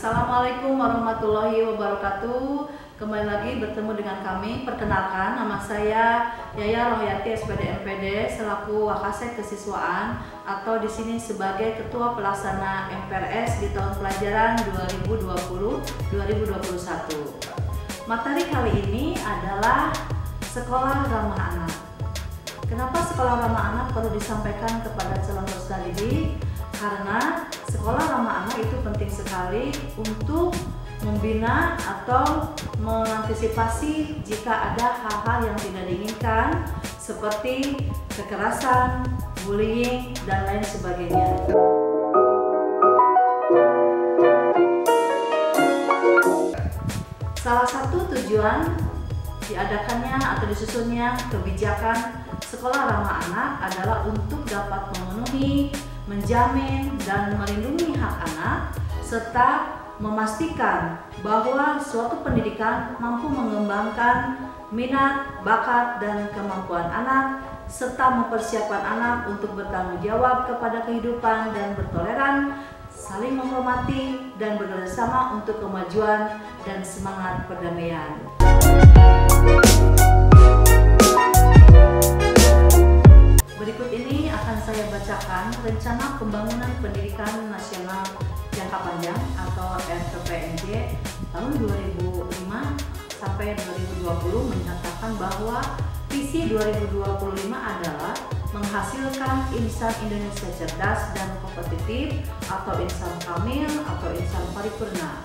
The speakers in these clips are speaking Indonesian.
Assalamualaikum warahmatullahi wabarakatuh. Kembali lagi bertemu dengan kami. Perkenalkan, nama saya Yaya Rohyati SPD MPD selaku Wakasek Kesiswaan atau di sini sebagai Ketua Pelaksana MPRS di tahun pelajaran 2020-2021. Materi kali ini adalah Sekolah Ramah Anak. Kenapa Sekolah Ramah Anak perlu disampaikan kepada calon peserta didik? Karena sekolah ramah anak itu penting sekali untuk membina atau mengantisipasi jika ada hal-hal yang tidak diinginkan seperti kekerasan, bullying, dan lain sebagainya. Salah satu tujuan diadakannya atau disusunnya kebijakan sekolah ramah anak adalah untuk dapat memenuhi, menjamin, dan melindungi hak anak, serta memastikan bahwa suatu pendidikan mampu mengembangkan minat, bakat, dan kemampuan anak, serta mempersiapkan anak untuk bertanggung jawab kepada kehidupan dan bertoleran, saling menghormati, dan bekerjasama untuk kemajuan dan semangat perdamaian. Berikut ini akan saya bacakan Rencana Pembangunan Pendidikan Nasional Jangka Panjang atau RPPNJ tahun 2005 sampai 2020 menyatakan bahwa visi 2025 adalah menghasilkan insan Indonesia cerdas dan kompetitif atau insan kamil atau insan paripurna.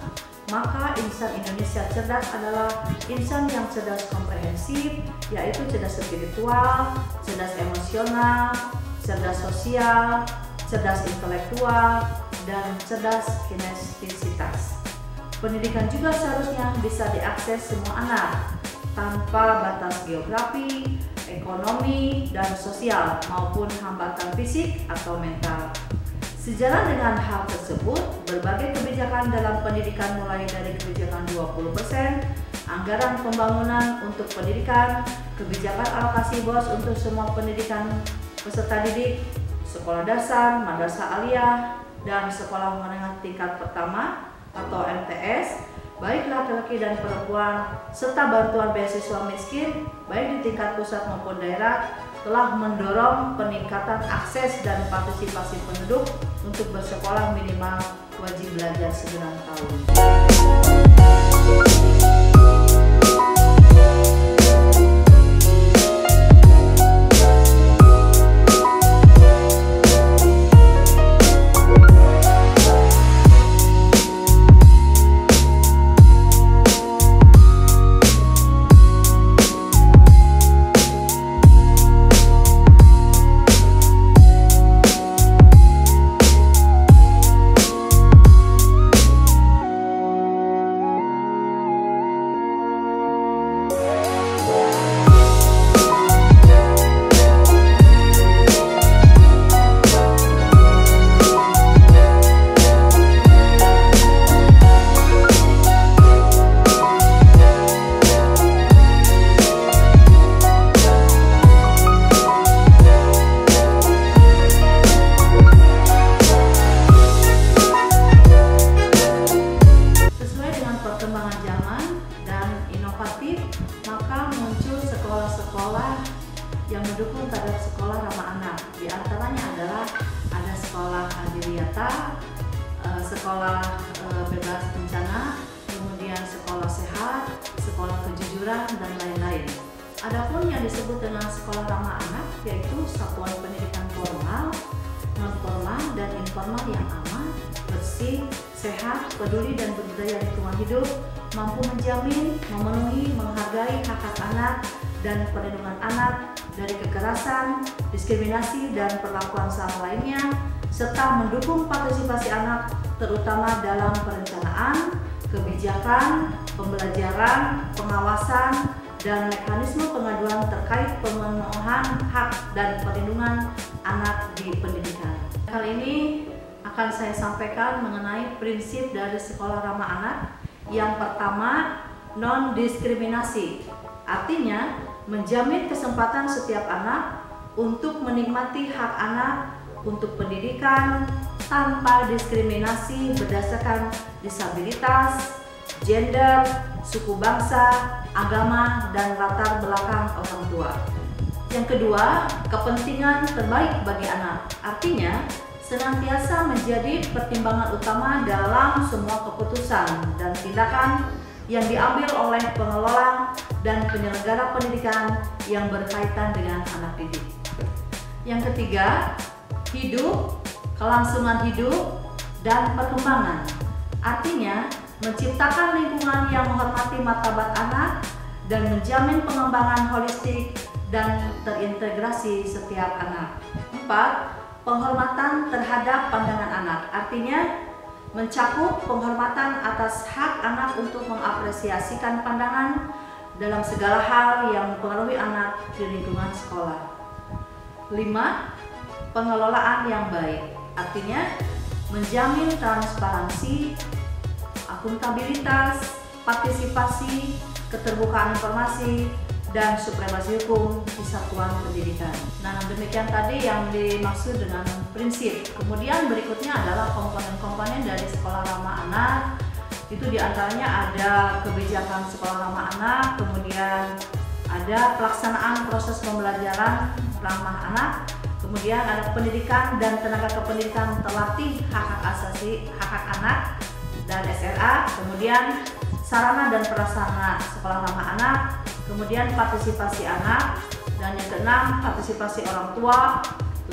Maka insan Indonesia cerdas adalah insan yang cerdas komprehensif, yaitu cerdas spiritual, cerdas emosional, cerdas sosial, cerdas intelektual, dan cerdas kinestisitas. Pendidikan juga seharusnya bisa diakses semua anak tanpa batas geografi, ekonomi, dan sosial maupun hambatan fisik atau mental. Sejalan dengan hal tersebut, berbagai kebijakan dalam pendidikan mulai dari kebijakan 20%, anggaran pembangunan untuk pendidikan, kebijakan alokasi BOS untuk semua pendidikan peserta didik, sekolah dasar, madrasah aliyah, dan sekolah menengah tingkat pertama atau MTS, baik laki-laki dan perempuan, serta bantuan beasiswa miskin, baik di tingkat pusat maupun daerah, telah mendorong peningkatan akses dan partisipasi penduduk untuk bersekolah minimal wajib belajar 9 tahun. Maka muncul sekolah-sekolah yang mendukung terhadap sekolah ramah anak. Di antaranya adalah ada sekolah Adiliyata, sekolah bebas bencana, kemudian sekolah sehat, sekolah kejujuran, dan lain-lain. Adapun yang disebut dengan sekolah ramah anak yaitu satuan pendidikan formal, non-formal, dan informal yang aman, bersih, sehat, peduli, dan berbudaya lingkungan hidup, mampu menjamin, memenuhi, menghargai hak-hak anak dan perlindungan anak dari kekerasan, diskriminasi, dan perlakuan salah lainnya, serta mendukung partisipasi anak terutama dalam perencanaan, kebijakan, pembelajaran, pengawasan, dan mekanisme pengaduan terkait pemenuhan hak dan perlindungan anak di pendidikan. Kali ini akan saya sampaikan mengenai prinsip dari sekolah ramah anak. Yang pertama, non-diskriminasi, artinya menjamin kesempatan setiap anak untuk menikmati hak anak untuk pendidikan, tanpa diskriminasi berdasarkan disabilitas, gender, suku bangsa, agama, dan latar belakang orang tua. Yang kedua, kepentingan terbaik bagi anak. Artinya, senantiasa menjadi pertimbangan utama dalam semua keputusan dan tindakan yang diambil oleh pengelola dan penyelenggara pendidikan yang berkaitan dengan anak didik. Yang ketiga, hidup, kelangsungan hidup, dan perkembangan. Artinya, menciptakan lingkungan yang menghormati martabat anak dan menjamin pengembangan holistik dan terintegrasi setiap anak. 4. Penghormatan terhadap pandangan anak. Artinya, mencakup penghormatan atas hak anak untuk mengapresiasikan pandangan dalam segala hal yang mempengaruhi anak di lingkungan sekolah. 5. Pengelolaan yang baik. Artinya, menjamin transparansi, akuntabilitas, partisipasi, keterbukaan informasi, dan supremasi hukum di satuan pendidikan. Nah, demikian tadi yang dimaksud dengan prinsip. Kemudian berikutnya adalah komponen-komponen dari sekolah ramah anak. Itu diantaranya ada kebijakan sekolah ramah anak, kemudian ada pelaksanaan proses pembelajaran ramah anak, kemudian ada pendidikan dan tenaga kependidikan terlatih hak-hak asasi hak-hak anak dan SRA, kemudian sarana dan prasarana sekolah ramah anak, kemudian partisipasi anak, dan yang keenam partisipasi orang tua,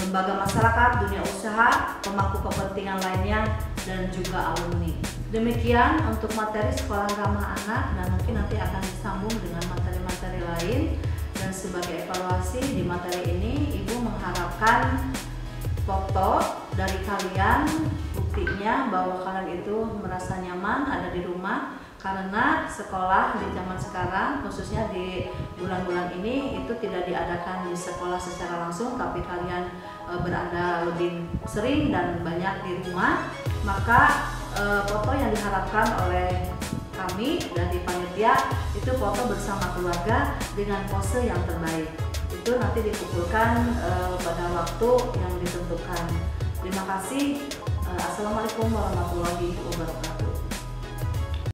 lembaga masyarakat, dunia usaha, pemangku kepentingan lainnya, dan juga alumni. Demikian untuk materi sekolah ramah anak, dan mungkin nanti akan disambung dengan materi-materi lain. Dan sebagai evaluasi di materi ini, Ibu mengharapkan foto dari kalian, buktinya bahwa kalian itu merasa nyaman ada di rumah. Karena sekolah di zaman sekarang, khususnya di bulan-bulan ini, itu tidak diadakan di sekolah secara langsung, tapi kalian berada lebih sering dan banyak di rumah. Maka foto yang diharapkan oleh kami dari panitia itu foto bersama keluarga dengan pose yang terbaik. Itu nanti dikumpulkan pada waktu yang ditentukan. Terima kasih. Assalamualaikum warahmatullahi wabarakatuh.